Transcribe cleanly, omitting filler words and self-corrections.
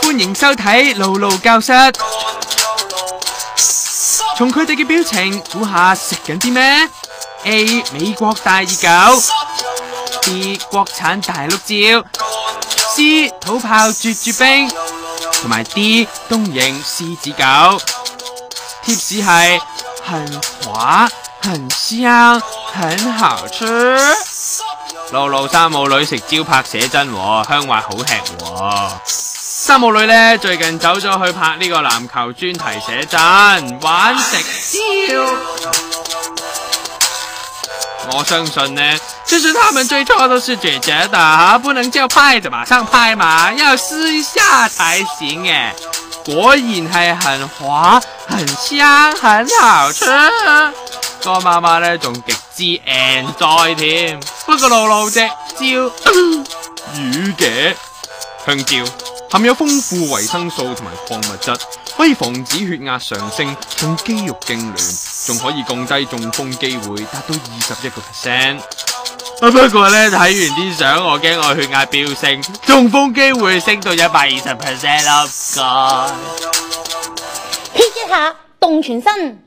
歡迎收睇露露教室。從佢哋嘅表情估下食緊啲咩 ？A. 美國大熱狗 B. 國產大碌蕉 C. 土炮絕絕冰同埋 D. 東瀛獅子狗。貼士係很滑、很香、很好吃。露露三母女食蕉拍寫真喎，香滑好吃喎。三母女呢最近走咗去拍呢個籃球專題寫真，玩食蕉。我相信呢，就是他們最初都是覺得不能就拍就馬上拍嘛，要試一下才行誒。果然係很滑、很香、很好吃。個媽媽呢仲極之 enjoy 添。不過露露隻蕉魚嘅香蕉含有豐富維生素同埋礦物質，可以防止血壓上升，令肌肉痙攣，仲可以降低中風機會達到21%。不過呢，睇完啲相，我驚我血壓飆升，中風機會升到120%啦。唔該。歇一下，動全身。